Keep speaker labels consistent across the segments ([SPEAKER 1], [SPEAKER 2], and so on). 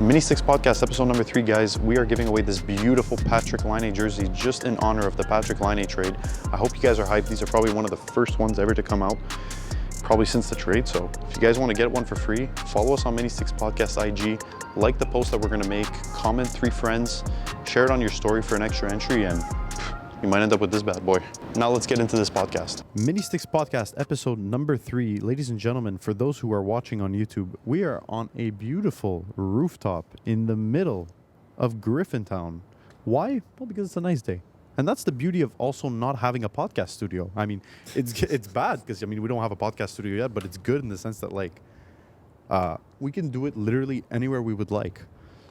[SPEAKER 1] Mini Six Podcast, episode number 3, guys. We are giving away this beautiful Patrik Laine jersey just in honor of the Patrik Laine trade. I hope you guys are hyped. These are probably one of the first ones ever to come out, probably since the trade. So if you guys want to get one for free, follow us on Mini Six Podcast IG, like the post that we're going to make, comment 3 friends, share it on your story for an extra entry, and you might end up with this bad boy. Now let's get into this podcast. Mini Sticks Podcast, episode number 3. Ladies and gentlemen, for those who are watching on YouTube, we are on a beautiful rooftop in the middle of Griffintown. Why? Well, because it's a nice day. And that's the beauty of also not having a podcast studio. I mean, it's bad because, we don't have a podcast studio yet, but it's good in the sense that, we can do it literally anywhere we would like.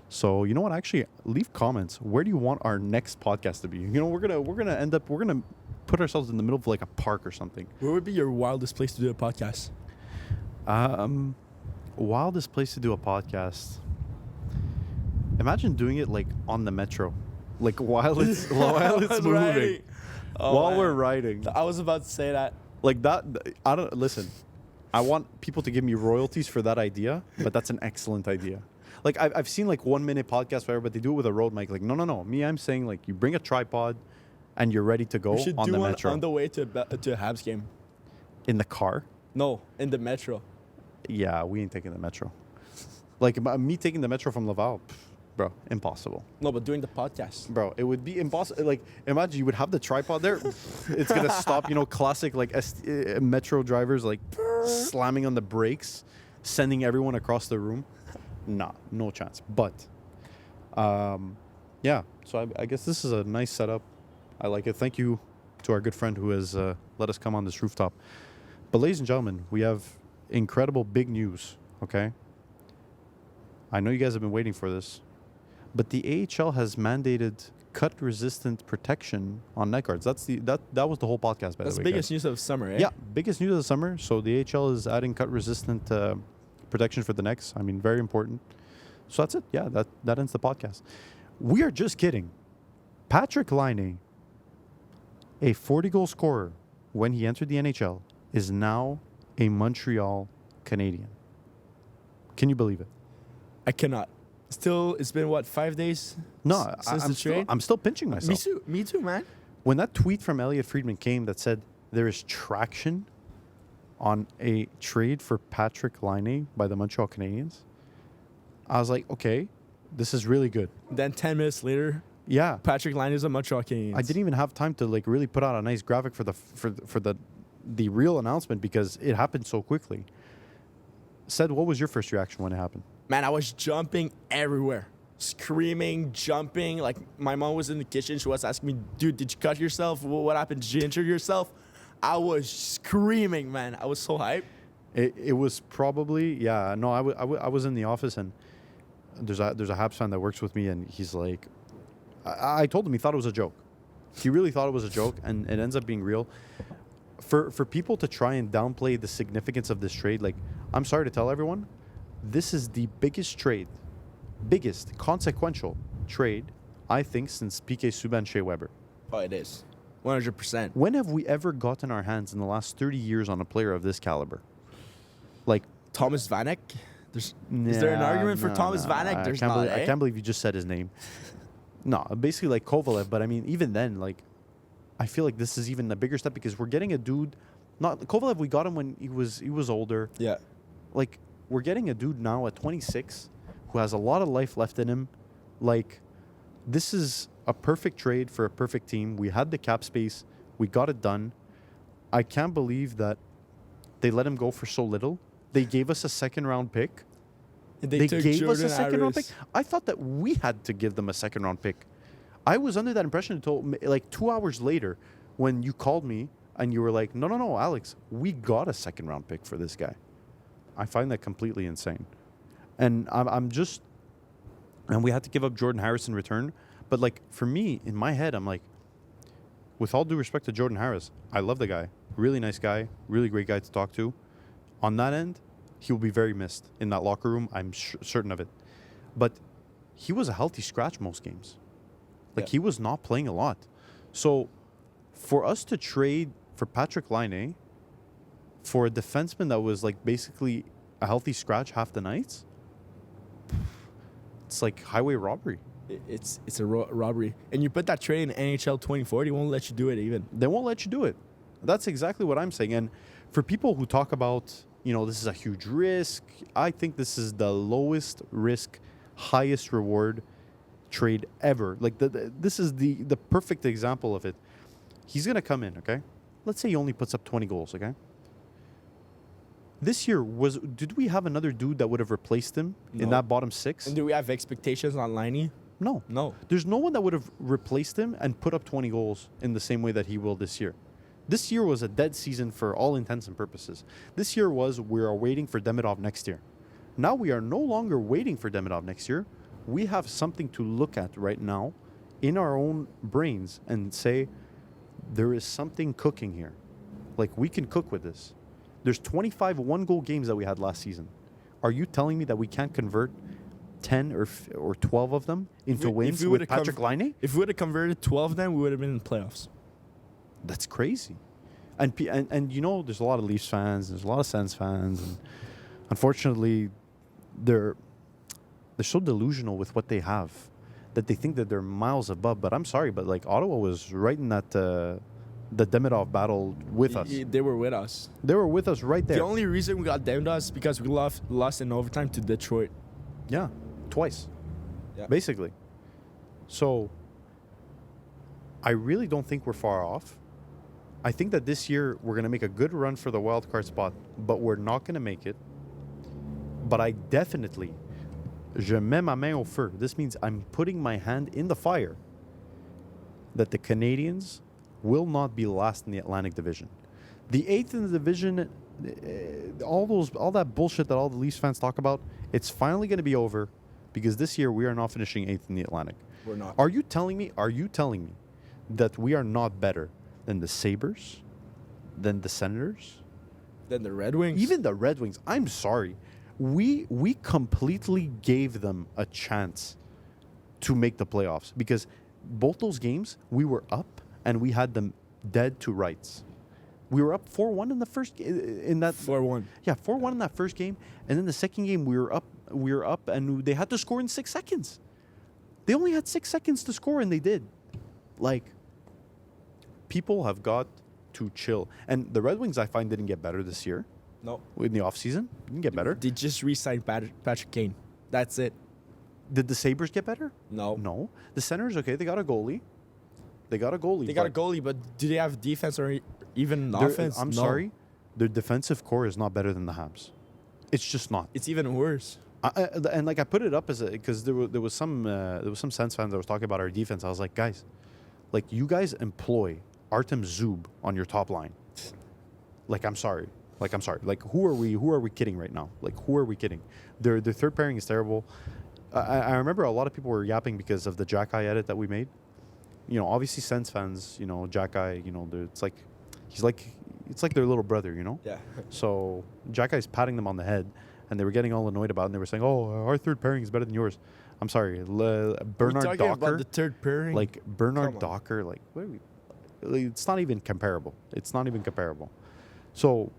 [SPEAKER 1] So, you know what? Actually, leave comments. Where do you want our next podcast to be? We're gonna put ourselves in the middle of like a park or something.
[SPEAKER 2] Where would be your wildest place to do a podcast?
[SPEAKER 1] Wildest place to do a podcast. Imagine doing it like on the metro, like while it's moving,
[SPEAKER 2] riding.
[SPEAKER 1] While we're riding.
[SPEAKER 2] I was about to say that.
[SPEAKER 1] Like that. I don't listen. I want people to give me royalties for that idea, but that's an excellent idea. Like, I've seen, 1 minute podcasts, whatever, but they do it with a road mic. Like, no. Me, I'm saying, you bring a tripod and you're ready to go on the metro.
[SPEAKER 2] We should do one on the way to a Habs game.
[SPEAKER 1] In the car?
[SPEAKER 2] No, in the metro.
[SPEAKER 1] Yeah, we ain't taking the metro. Me taking the metro from Laval, bro, impossible.
[SPEAKER 2] No, but doing the podcast.
[SPEAKER 1] Bro, it would be impossible. Imagine you would have the tripod there. It's going to stop, classic, metro drivers, slamming on the brakes, sending everyone across the room. Nah, no chance. But, yeah. So I guess this is a nice setup. I like it. Thank you to our good friend who has let us come on this rooftop. But ladies and gentlemen, we have incredible big news, okay? I know you guys have been waiting for this, but the AHL has mandated cut-resistant protection on neck guards. That was the whole podcast, by the way.
[SPEAKER 2] That's the biggest news of the summer, eh?
[SPEAKER 1] Yeah, biggest news of the summer. So the AHL is adding cut-resistant protection for the necks. Very important. So that's it. Yeah, that ends the podcast. We are just kidding. Patrik Laine, a 40-goal scorer when he entered the NHL, is now a Montreal Canadian. Can you believe it?
[SPEAKER 2] I cannot. Still, it's been, 5 days?
[SPEAKER 1] No,
[SPEAKER 2] since the trade?
[SPEAKER 1] I'm still pinching myself.
[SPEAKER 2] Me too, man.
[SPEAKER 1] When that tweet from Elliot Friedman came that said there is traction on a trade for Patrik Laine by the Montreal Canadiens, I was like, okay, this is really good.
[SPEAKER 2] Then 10 minutes later,
[SPEAKER 1] yeah,
[SPEAKER 2] Patrik Laine is a Montreal Canadiens.
[SPEAKER 1] I didn't even have time to really put out a nice graphic for the real announcement because it happened so quickly. Said, what was your first reaction when it happened?
[SPEAKER 2] Man, I was jumping everywhere. Screaming, jumping. My mom was in the kitchen. She was asking me, dude, did you cut yourself? What happened? Did you injure yourself? I was screaming, man. I was so hyped.
[SPEAKER 1] It was probably, yeah. No, I was in the office, and there's a Habs fan that works with me, and he's like, I told him he thought it was a joke. He really thought it was a joke, and it ends up being real. For people to try and downplay the significance of this trade, I'm sorry to tell everyone, this is the biggest consequential trade, I think, since PK Subban, Shea Weber.
[SPEAKER 2] Oh, it is. 100%.
[SPEAKER 1] When have we ever gotten our hands in the last 30 years on a player of this caliber?
[SPEAKER 2] Thomas Vanek? Is there an argument for Thomas Vanek? There's not,
[SPEAKER 1] I can't believe you just said his name. No, basically Kovalev, but even then, I feel like this is even a bigger step because we're getting a dude, not Kovalev, we got him when he was older.
[SPEAKER 2] Yeah.
[SPEAKER 1] We're getting a dude now at 26 who has a lot of life left in him. This is a perfect trade for a perfect team. We had the cap space. We got it done. I can't believe that they let him go for so little. They gave us a second-round pick.
[SPEAKER 2] They gave us a
[SPEAKER 1] second-round pick. I thought that we had to give them a second-round pick. I was under that impression until 2 hours later when you called me and you were like, no, Alex, we got a second-round pick for this guy. I find that completely insane. And and we had to give up Jordan Harris in return. But for me, in my head, I'm with all due respect to Jordan Harris, I love the guy. Really nice guy. Really great guy to talk to. On that end, he will be very missed in that locker room. I'm certain of it. But he was a healthy scratch most games. He was not playing a lot. So for us to trade for Patrik Laine for a defenseman that was basically a healthy scratch half the nights, it's like highway robbery.
[SPEAKER 2] It's a robbery. And you put that trade in NHL 24, they won't let you do it even.
[SPEAKER 1] They won't let you do it. That's exactly what I'm saying. And for people who talk about, this is a huge risk, I think this is the lowest risk, highest reward trade ever. Like this is the perfect example of it. He's going to come in, okay? Let's say he only puts up 20 goals, okay? This year, did we have another dude that would have replaced him in that bottom six?
[SPEAKER 2] And do we have expectations on Laine?
[SPEAKER 1] No. There's no one that would have replaced him and put up 20 goals in the same way that he will this year. This year was a dead season for all intents and purposes. This year we are waiting for Demidov next year. Now we are no longer waiting for Demidov next year. We have something to look at right now in our own brains and say, there is something cooking here. Like, we can cook with this. There's 25 one-goal games that we had last season. Are you telling me that we can't convert 10 or 12 of them into wins with Patrik Laine?
[SPEAKER 2] If we would have converted 12 of them, we would have been in the playoffs.
[SPEAKER 1] That's crazy. And there's a lot of Leafs fans, there's a lot of Sens fans, and unfortunately, they're so delusional with what they have that they think that they're miles above. But I'm sorry, but like Ottawa was right in that the Demidov battle with us.
[SPEAKER 2] They were with us.
[SPEAKER 1] They were with us right there.
[SPEAKER 2] The only reason we got Demidov is because we lost in overtime to Detroit.
[SPEAKER 1] Yeah, twice.
[SPEAKER 2] Yeah.
[SPEAKER 1] Basically. So I really don't think we're far off. I think that this year we're going to make a good run for the wild card spot, but we're not going to make it. But I definitely, je mets ma main au feu. This means I'm putting my hand in the fire that the Canadians will not be last in the Atlantic Division. The 8th in the division, all that bullshit that all the Leafs fans talk about, it's finally going to be over because this year we are not finishing 8th in the Atlantic.
[SPEAKER 2] We're not.
[SPEAKER 1] Are you telling me that we are not better than the Sabres, than the Senators,
[SPEAKER 2] than the Red Wings?
[SPEAKER 1] Even the Red Wings. I'm sorry. We completely gave them a chance to make the playoffs because both those games we were up and we had them dead to rights. We were up 4-1 in the first in that
[SPEAKER 2] 4-1.
[SPEAKER 1] Yeah, 4-1 in that first game, and then the second game we were up and they had to score in 6 seconds. They only had 6 seconds to score and they did. Like, people have got to chill. And the Red Wings, I find, didn't get better this year.
[SPEAKER 2] No.
[SPEAKER 1] In the offseason. Didn't get better.
[SPEAKER 2] They just re-signed Patrik Laine. That's it.
[SPEAKER 1] Did the Sabres get better?
[SPEAKER 2] No.
[SPEAKER 1] No. The Senators, okay, they got a goalie. They got a goalie,
[SPEAKER 2] but do they have defense or even offense?
[SPEAKER 1] I'm sorry. Their defensive core is not better than the Habs. It's just not.
[SPEAKER 2] It's even worse.
[SPEAKER 1] And I put it up because there was some Sens fans that was talking about our defense. I was like, guys, like, you guys employ Artem Zub on your top line. Like, I'm sorry. Like, who are we kidding right now? Like, who are we kidding? Their third pairing is terrible. I remember a lot of people were yapping because of the Jack-Eye edit that we made. Obviously Sens fans, Jack-Eye, it's like their little brother,
[SPEAKER 2] Yeah.
[SPEAKER 1] So Jack-Eye's patting them on the head, and they were getting all annoyed about it, and they were saying, "Oh, our third pairing is better than yours." I'm sorry, Bernard Docker.
[SPEAKER 2] About the third pairing.
[SPEAKER 1] Like Bernard Docker, like what are we? It's not even comparable. So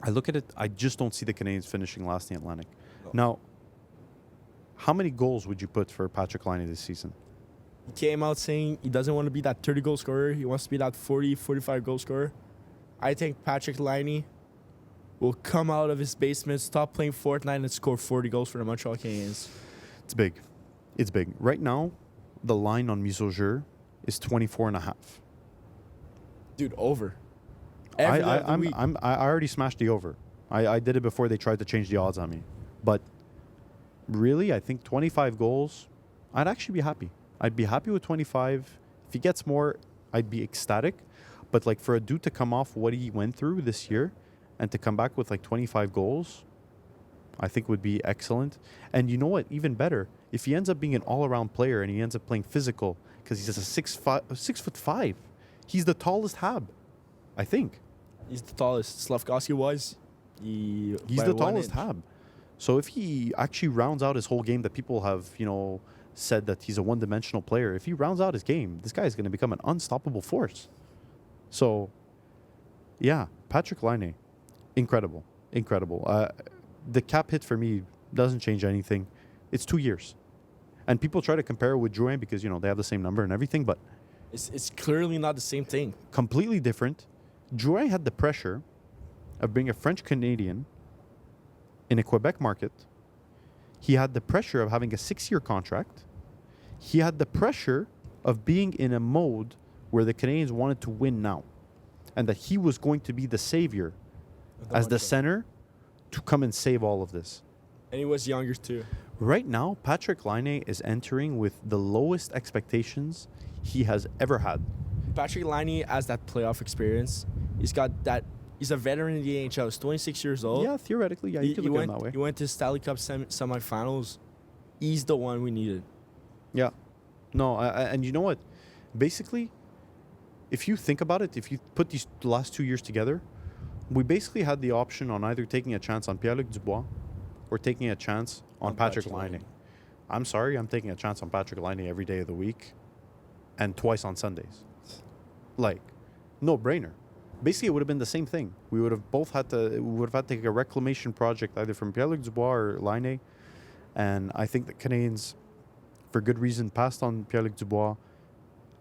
[SPEAKER 1] I look at it. I just don't see the Canadians finishing last in the Atlantic.
[SPEAKER 2] No.
[SPEAKER 1] Now, how many goals would you put for Patrik Laine this season?
[SPEAKER 2] He came out saying he doesn't want to be that 30-goal scorer. He wants to be that 40, 45-goal scorer. I think Patrik Laine will come out of his basement, stop playing Fortnite, and score 40 goals for the Montreal Canadiens.
[SPEAKER 1] It's big. Right now, the line on Mise au Jeu is 24.5.
[SPEAKER 2] Dude, over.
[SPEAKER 1] I already smashed the over. I did it before they tried to change the odds on me. But really, I think 25 goals, I'd actually be happy. I'd be happy with 25. If he gets more, I'd be ecstatic. But like, for a dude to come off what he went through this year and to come back with like 25 goals, I think would be excellent. And you know what? Even better, if he ends up being an all-around player and he ends up playing physical, because he's just a 6'5". He's the tallest Hab, I think.
[SPEAKER 2] He's the tallest. Slavkovsky-wise,
[SPEAKER 1] he's the tallest Hab. So if he actually rounds out his whole game that people have, said that he's a one-dimensional player, if he rounds out his game, this guy is going to become an unstoppable force. So, yeah, Patrik Laine, incredible. The cap hit for me doesn't change anything. It's 2 years. And people try to compare it with Drouin because, you know, they have the same number and everything, but
[SPEAKER 2] It's clearly not the same thing.
[SPEAKER 1] completely different. Drouin had the pressure of being a French Canadian in a Quebec market. He had the pressure of having a 6-year contract. He had the pressure of being in a mode where the Canadians wanted to win now, and that he was going to be the savior as the center to come and save all of this.
[SPEAKER 2] And he was younger too.
[SPEAKER 1] Right now, Patrik Laine is entering with the lowest expectations he has ever had.
[SPEAKER 2] Patrik Laine has that playoff experience. He's got that. He's a veteran in the NHL. He's 26 years old.
[SPEAKER 1] Yeah, theoretically, yeah, you could look at it that way.
[SPEAKER 2] He went to Stanley Cup semifinals. He's the one we needed.
[SPEAKER 1] Yeah. No, and you know what? Basically, if you think about it, if you put these last 2 years together, we basically had the option on either taking a chance on Pierre-Luc Dubois or taking a chance on Patrik Laine. I'm sorry, I'm taking a chance on Patrik Laine every day of the week and twice on Sundays. Like, no brainer. Basically, it would have been the same thing. We would have both had to, take a reclamation project either from Pierre-Luc Dubois or Laine. And I think the Canadians, for good reason, passed on Pierre-Luc Dubois,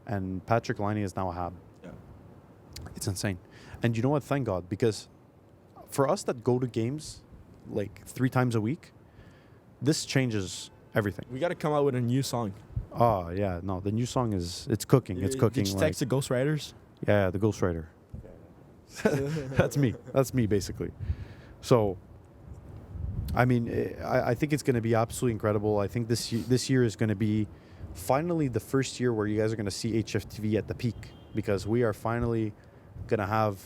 [SPEAKER 1] and Patrik Laine is now a Hab.
[SPEAKER 2] Yeah.
[SPEAKER 1] It's insane. And you know what? Thank God, because for us that go to games like 3 times a week, this changes everything.
[SPEAKER 2] We got to come out with a new song.
[SPEAKER 1] Oh, yeah. No, the new song it's cooking. It's cooking.
[SPEAKER 2] Did you text the Ghost Riders?
[SPEAKER 1] Yeah, the Ghost Rider. That's me. That's me, basically. So, I mean, I think it's going to be absolutely incredible. I think this year is going to be finally the first year where you guys are going to see HFTV at the peak, because we are finally going to have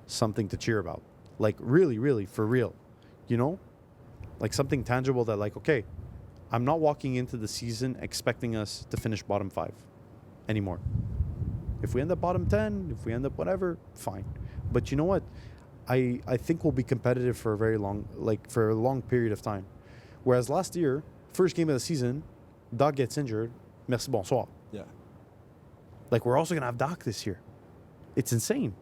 [SPEAKER 1] something to cheer about. Like, really, really, for real. You know? Like, something tangible that, like, okay, I'm not walking into the season expecting us to finish bottom 5 anymore. If we end up bottom 10, if we end up whatever, fine. But you know what? I think we'll be competitive for a long period of time. Whereas last year, first game of the season, Doc gets injured. Merci, bonsoir.
[SPEAKER 2] Yeah.
[SPEAKER 1] Like, we're also going to have Doc this year. It's insane.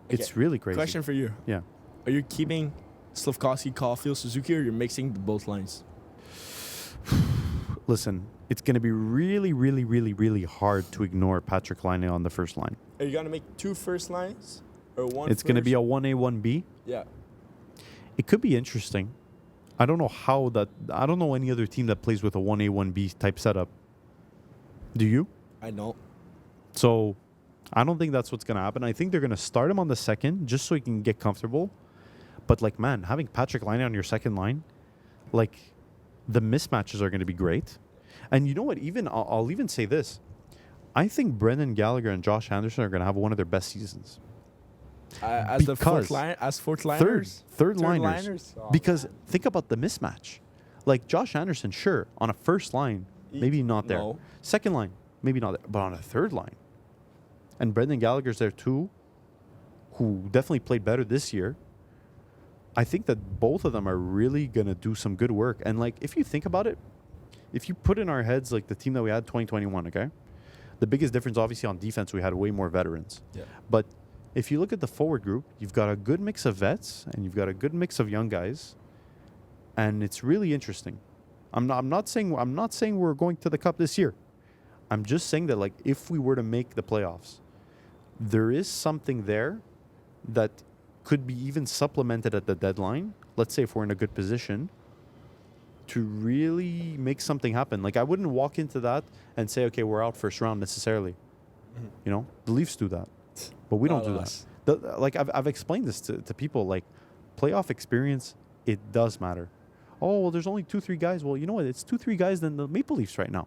[SPEAKER 2] Okay.
[SPEAKER 1] It's really crazy.
[SPEAKER 2] Question for you.
[SPEAKER 1] Yeah.
[SPEAKER 2] Are you keeping Slafkovsky, Caulfield, Suzuki, or you're mixing both lines?
[SPEAKER 1] Listen, it's going to be really, really, really, really hard to ignore Patrik Laine on the first line.
[SPEAKER 2] Are you going to make 2 first lines? Or one
[SPEAKER 1] It's going to be a 1A, 1B.
[SPEAKER 2] Yeah.
[SPEAKER 1] It could be interesting. I don't know any other team that plays with a 1A, 1B type setup. Do you?
[SPEAKER 2] I know.
[SPEAKER 1] So I don't think that's what's going to happen. I think they're going to start him on the second just so he can get comfortable. But, like, man, having Patrik Laine on your second line, like, the mismatches are going to be great. And you know what? I'll even say this. I think Brendan Gallagher and Josh Anderson are going to have one of their best seasons.
[SPEAKER 2] As the fourth line, as fourth liners,
[SPEAKER 1] third liners.
[SPEAKER 2] Oh,
[SPEAKER 1] because
[SPEAKER 2] man.
[SPEAKER 1] think about the mismatch. Like, Josh Anderson, sure, on a first line, maybe not there.
[SPEAKER 2] No.
[SPEAKER 1] Second line, maybe not there. But on a third line, and Brendan Gallagher's there too, who definitely played better this year. I think that both of them are really gonna do some good work. And, like, if you think about it, if you put in our heads like the team that we had 2021, okay, the biggest difference obviously on defense, we had way more veterans.
[SPEAKER 2] Yeah.
[SPEAKER 1] But if you look at the forward group, you've got a good mix of vets and you've got a good mix of young guys, and it's really interesting. I'm not saying we're going to the cup this year. I'm just saying that, like, if we were to make the playoffs, there is something there that could be even supplemented at the deadline. Let's say if we're in a good position to really make something happen. Like, I wouldn't walk into that and say, okay, we're out first round necessarily. Mm-hmm. You know, the Leafs do that. But we don't do that. Like, I've explained this to people, like, playoff experience, it does matter. Oh, well, there's only 2-3 guys. Well, you know what? It's 2-3 guys than the Maple Leafs right now.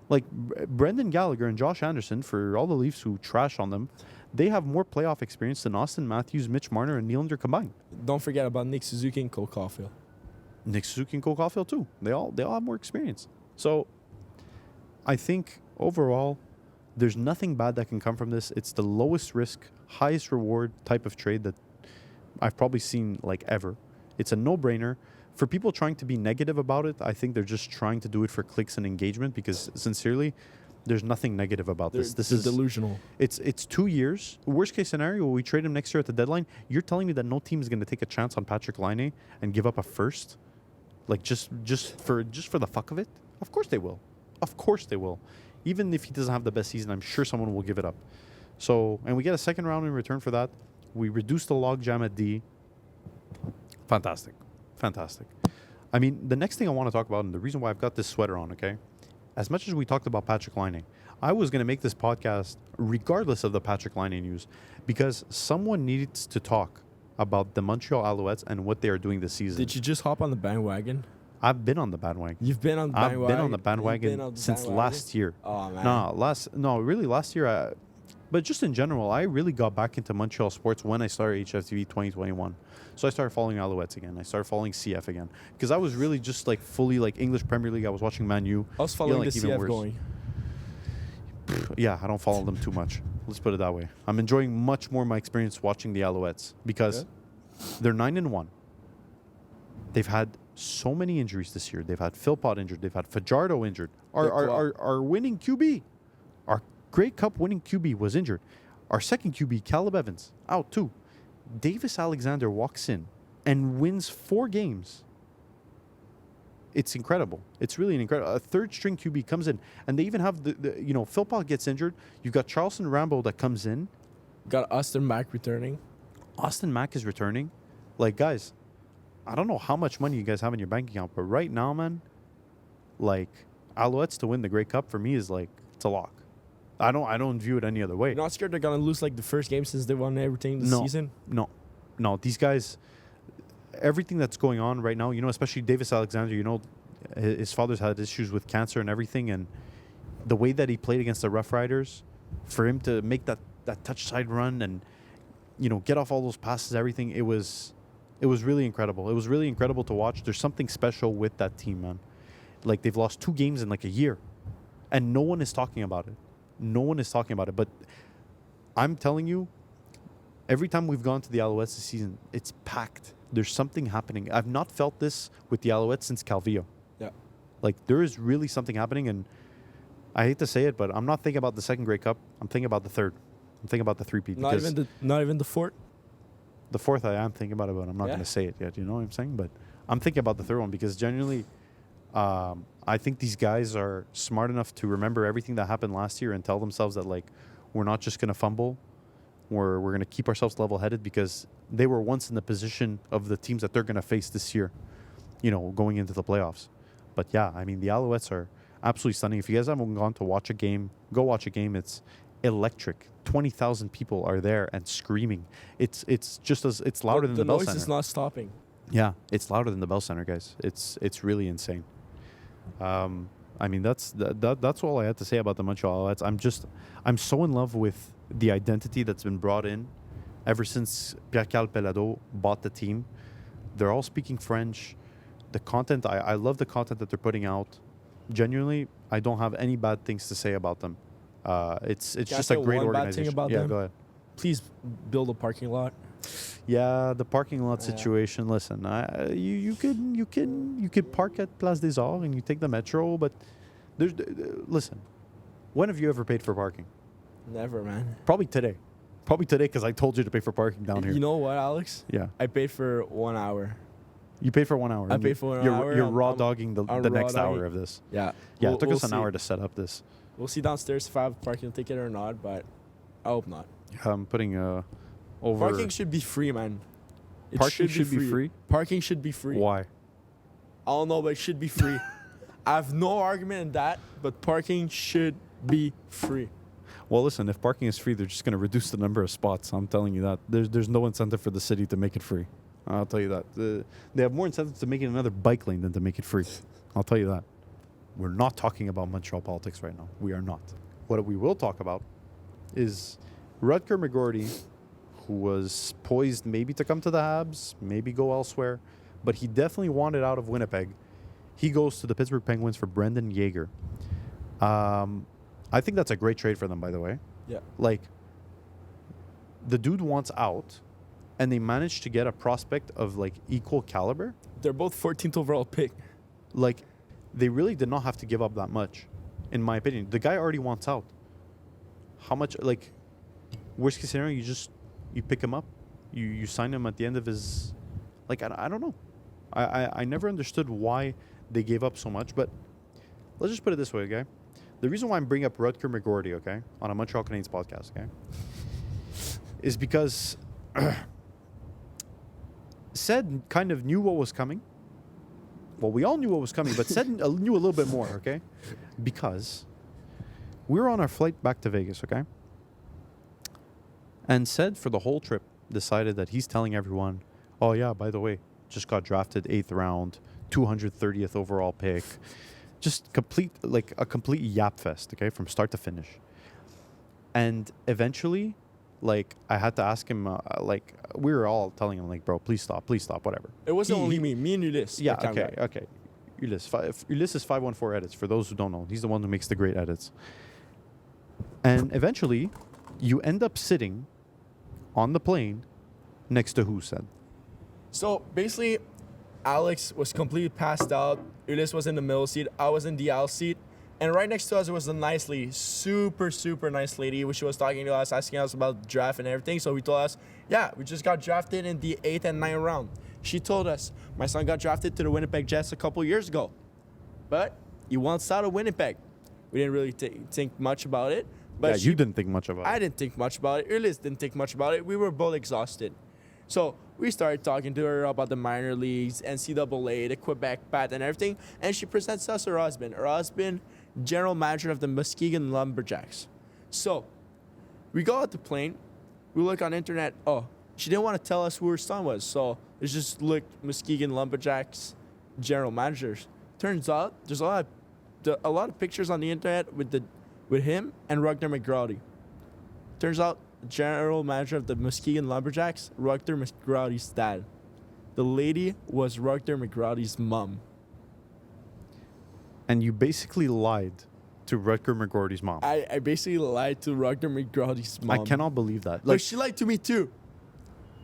[SPEAKER 1] Like, Brendan Gallagher and Josh Anderson, for all the Leafs who trash on them, they have more playoff experience than Austin Matthews, Mitch Marner, and Nylander combined.
[SPEAKER 2] Don't forget about Nick Suzuki and Cole Caulfield.
[SPEAKER 1] Nick Suzuki and Cole Caulfield, too. They all have more experience. So, I think, overall, there's nothing bad that can come from this. It's the lowest risk, highest reward type of trade that I've probably seen, like, ever. It's a no-brainer. For people trying to be negative about it, I think they're just trying to do it for clicks and engagement, because, sincerely, there's nothing negative about this. This is
[SPEAKER 2] delusional.
[SPEAKER 1] It's 2 years. Worst case scenario, we trade him next year at the deadline. You're telling me that no team is going to take a chance on Patrik Laine and give up a first? Like just for the fuck of it? Of course they will. Of course they will. Even if he doesn't have the best season, I'm sure someone will give it up. So, and we get a second round in return for that. We reduce the logjam at D. Fantastic. Fantastic. I mean, the next thing I want to talk about, and the reason why I've got this sweater on, okay? As much as we talked about Patrik Laine, I was going to make this podcast regardless of the Patrik Laine news because someone needs to talk about the Montreal Alouettes and what they are doing this season.
[SPEAKER 2] Did you just hop on the bandwagon?
[SPEAKER 1] I've been on the bandwagon.
[SPEAKER 2] You've been on the bandwagon?
[SPEAKER 1] I've been on the bandwagon since last year.
[SPEAKER 2] Oh, man.
[SPEAKER 1] Really last year. But just in general, I really got back into Montreal sports when I started HFTV 2021. So I started following Alouettes again. I started following CF again. Because I was really just like fully like English Premier League. I was watching Man U.
[SPEAKER 2] I was following
[SPEAKER 1] like
[SPEAKER 2] the CF going.
[SPEAKER 1] Yeah, I don't follow them too much. Let's put it that way. I'm enjoying much more my experience watching the Alouettes because they're 9-1. They've had so many injuries this year. They've had Philpott injured. They've had Fajardo injured. Our winning QB, our Grey Cup winning QB was injured. Our second QB, Caleb Evans, out too. Davis Alexander walks in and wins 4 games. It's incredible. It's really incredible. A third string QB comes in, and they even have Philpott gets injured. You've got Charleston Rambo that comes in.
[SPEAKER 2] Got Austin Mack returning.
[SPEAKER 1] Austin Mack is returning. Like, guys, I don't know how much money you guys have in your bank account, but right now, man, like, Alouettes to win the Grey Cup for me is like, it's a lock. I don't view it any other way.
[SPEAKER 2] You're not scared they're gonna lose like the first game since they won everything this season?
[SPEAKER 1] No. These guys, everything that's going on right now, especially Davis Alexander, his father's had issues with cancer and everything, and the way that he played against the Rough Riders, for him to make that touch side run and get off all those passes, everything, it was really incredible. It was really incredible to watch. There's something special with that team, man. Like, they've lost 2 games in like a year, and no one is talking about it. No one is talking about it, but I'm telling you, every time we've gone to the Alouettes this season, it's packed. There's something happening. I've not felt this with the Alouettes since Calvillo.
[SPEAKER 2] Yeah.
[SPEAKER 1] Like, there is really something happening, and I hate to say it, but I'm not thinking about the second Grey Cup. I'm thinking about the third. I'm thinking about the three-peat.
[SPEAKER 2] Not even the fourth?
[SPEAKER 1] The fourth I am thinking about it, but I'm not going to say it yet. You know what I'm saying? But I'm thinking about the third one because genuinely, I think these guys are smart enough to remember everything that happened last year and tell themselves that, like, we're not just going to fumble. We're going to keep ourselves level-headed because they were once in the position of the teams that they're going to face this year, going into the playoffs. But, yeah, I mean, the Alouettes are absolutely stunning. If you guys haven't gone to watch a game, go watch a game. It's electric. 20,000 people are there and screaming. It's louder than the Bell Center.
[SPEAKER 2] The noise is not stopping.
[SPEAKER 1] Yeah, it's louder than the Bell Center, guys. It's really insane. I mean, that's all I had to say about the Montreal Alouettes. I'm so in love with the identity that's been brought in ever since Pierre-Carl Pelado bought the team. They're all speaking French. The content, I love the content that they're putting out. Genuinely, I don't have any bad things to say about them. It's just a great organization.
[SPEAKER 2] Bad thing about them?
[SPEAKER 1] Go ahead.
[SPEAKER 2] Please build a parking lot.
[SPEAKER 1] Yeah, the parking lot situation. Listen, you could park at Place des Arts and you take the metro, but listen. When have you ever paid for parking?
[SPEAKER 2] Never, man.
[SPEAKER 1] Probably today because I told you to pay for parking down here.
[SPEAKER 2] You know what, Alex?
[SPEAKER 1] Yeah.
[SPEAKER 2] I paid for 1 hour.
[SPEAKER 1] You paid for 1 hour.
[SPEAKER 2] I paid for 1 hour.
[SPEAKER 1] You're raw dogging the next hour of this.
[SPEAKER 2] Yeah.
[SPEAKER 1] Yeah, it took us an hour to set up this.
[SPEAKER 2] We'll see downstairs if I have a parking ticket or not, but I hope not.
[SPEAKER 1] I'm putting over.
[SPEAKER 2] Parking should be free, man.
[SPEAKER 1] Parking should be free?
[SPEAKER 2] Parking should be free.
[SPEAKER 1] Why?
[SPEAKER 2] I don't know, but it should be free. I have no argument in that, but parking should be free.
[SPEAKER 1] Well, listen, if parking is free, they're just going to reduce the number of spots. I'm telling you that. There's no incentive for the city to make it free. I'll tell you that. They have more incentive to make it another bike lane than to make it free. I'll tell you that. We're not talking about Montreal politics right now. We are not. What we will talk about is Rutger McGroarty, who was poised maybe to come to the Habs, maybe go elsewhere, but he definitely wanted out of Winnipeg. He goes to the Pittsburgh Penguins for Brendan Yeager. I think that's a great trade for them, by the way.
[SPEAKER 2] Yeah.
[SPEAKER 1] Like, the dude wants out, and they managed to get a prospect of, like, equal caliber.
[SPEAKER 2] They're both 14th overall pick.
[SPEAKER 1] Like, they really did not have to give up that much, in my opinion. The guy already wants out. How much, like, worst case scenario, you pick him up. You sign him at the end of his, like, I don't know. I never understood why they gave up so much, but let's just put it this way, okay? The reason why I'm bringing up Rutger McGroarty, okay, on a Montreal Canadiens podcast, okay, is because Sed kind of knew what was coming. Well, we all knew what was coming, but Sed knew a little bit more, okay? Because we were on our flight back to Vegas, okay? And Sed, for the whole trip, decided that he's telling everyone, oh, yeah, by the way, just got drafted 8th round, 230th overall pick. Just a complete yap fest, okay, from start to finish. And eventually, like, I had to ask him, we were all telling him, like, bro, please stop, whatever.
[SPEAKER 2] It wasn't only me and Ulyss.
[SPEAKER 1] Yeah, okay. Ulyss is 514 edits, for those who don't know. He's the one who makes the great edits. And eventually, you end up sitting on the plane next to who, Sed?
[SPEAKER 2] So basically, Alex was completely passed out. Ulyss was in the middle seat. I was in the aisle seat. And right next to us was a nice lady, super, super nice lady, which she was talking to us, asking us about draft and everything. So we told us, yeah, we just got drafted in the 8th and 9th round. She told us, my son got drafted to the Winnipeg Jets a couple years ago. But he wants out of Winnipeg. We didn't really think much about it. But
[SPEAKER 1] you didn't think much about it.
[SPEAKER 2] I didn't think much about it. Ulyss didn't think much about it. We were both exhausted. So we started talking to her about the minor leagues, NCAA, the Quebec Pat, and everything. And she presents us her husband. Her husband, general manager of the Muskegon Lumberjacks. So we go out the plane. We look on internet. Oh, she didn't want to tell us who her son was. So it's just look Muskegon Lumberjacks general managers. Turns out there's a lot of pictures on the internet with him and Rutger McGroarty. Turns out general manager of the Muskegon Lumberjacks, Rutger McGroarty's dad. The lady was Rutger McGroarty's mom.
[SPEAKER 1] And you basically lied to Rutger McGroarty's mom.
[SPEAKER 2] I basically lied to Rutger McGroarty's mom.
[SPEAKER 1] I cannot believe that.
[SPEAKER 2] Like, she lied to me too.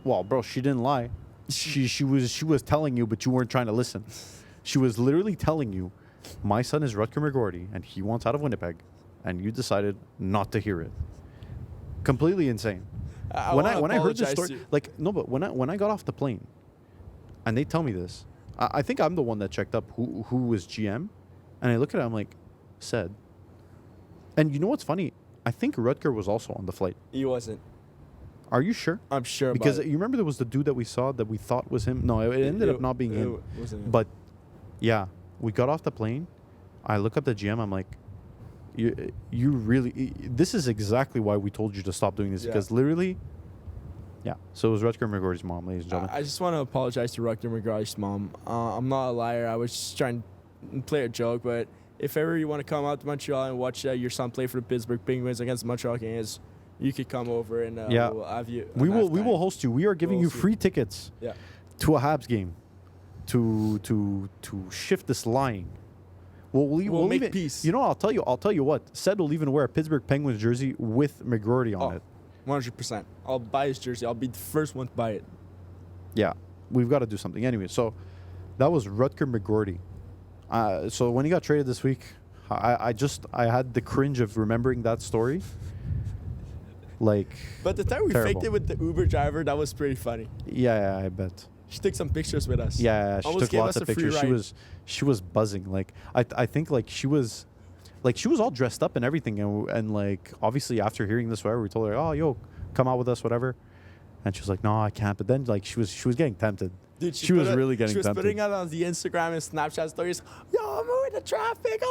[SPEAKER 1] Well, bro, she didn't lie. She was telling you, but you weren't trying to listen. She was literally telling you, my son is Rutger McGroarty, and he wants out of Winnipeg, and you decided not to hear it. Completely insane. When I heard this story, when I got off the plane, and they tell me this, I think I'm the one that checked up who was GM, and I look at it, I'm like, Sed. And you know what's funny? I think Rutger was also on the flight.
[SPEAKER 2] He wasn't.
[SPEAKER 1] Are you sure?
[SPEAKER 2] I'm sure.
[SPEAKER 1] Because you remember there was the dude that we saw that we thought was him. No, it ended up not being him.
[SPEAKER 2] It wasn't him.
[SPEAKER 1] But yeah, we got off the plane. I look up the GM. I'm like, you really, this is exactly why we told you to stop doing this, because literally, yeah. So it was Rutger McGroarty's mom, ladies and gentlemen.
[SPEAKER 2] I just want to apologize to Rutger McGroarty's mom. I'm not a liar. I was just trying to play a joke, but if ever you want to come out to Montreal and watch your son play for the Pittsburgh Penguins against the Montreal Canadiens, you could come over and we'll have you.
[SPEAKER 1] We will host you. We are giving you free tickets to a Habs game to shift this lying. We'll make peace. You know, I'll tell you what. Sed will even wear a Pittsburgh Penguins jersey with McGroarty on it.
[SPEAKER 2] 100%. I'll buy his jersey. I'll be the first one to buy it.
[SPEAKER 1] Yeah, we've got to do something. Anyway, so that was Rutger McGroarty. So when he got traded this week, I had the cringe of remembering that story. But
[SPEAKER 2] the time we
[SPEAKER 1] terrible.
[SPEAKER 2] faked it with the Uber driver, that was pretty funny.
[SPEAKER 1] Yeah, I bet.
[SPEAKER 2] She took some pictures with us.
[SPEAKER 1] Yeah, she took lots of pictures. She was buzzing. I think she was all dressed up and everything, and obviously after hearing this, whatever, we told her, oh, yo, come out with us, whatever, and she was like, no, I can't. But then she was getting tempted.
[SPEAKER 2] Dude,
[SPEAKER 1] she was really getting tempted.
[SPEAKER 2] She was putting it on the Instagram and Snapchat stories. Yo, I'm in the traffic.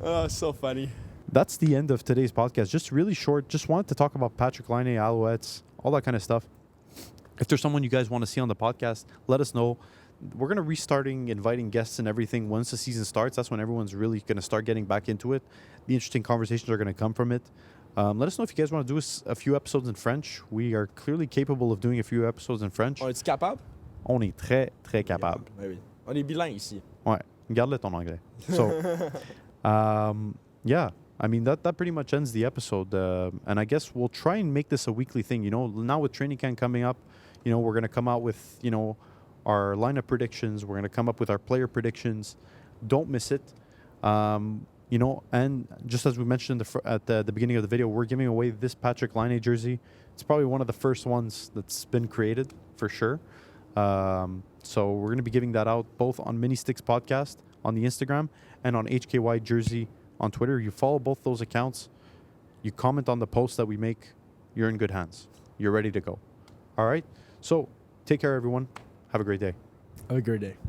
[SPEAKER 2] Oh, so funny.
[SPEAKER 1] That's the end of today's podcast. Just really short. Just wanted to talk about Patrik Laine, Alouettes, all that kind of stuff. If there's someone you guys want to see on the podcast, let us know. We're going to restarting inviting guests and everything once the season starts. That's when everyone's really going to start getting back into it. The interesting conversations are going to come from it. Let us know if you guys want to do a few episodes in French. We are clearly capable of doing a few episodes in French.
[SPEAKER 2] On est capable?
[SPEAKER 1] On est très, très capable.
[SPEAKER 2] Yeah, oui. On est bilingue ici.
[SPEAKER 1] Ouais. Garde-le ton anglais. So, yeah. I mean, that pretty much ends the episode. And I guess we'll try and make this a weekly thing. You know, now with training camp coming up, you know, we're going to come out with, you know, our lineup predictions. We're going to come up with our player predictions. Don't miss it. You know, and just as we mentioned at the beginning of the video, we're giving away this Patrik Laine jersey. It's probably one of the first ones that's been created, for sure. So we're going to be giving that out both on Mini Sticks Podcast on the Instagram and on HKY Jersey on Twitter. You follow both those accounts. You comment on the posts that we make. You're in good hands. You're ready to go. All right? So take care, everyone. Have a great day.
[SPEAKER 2] Have a great day.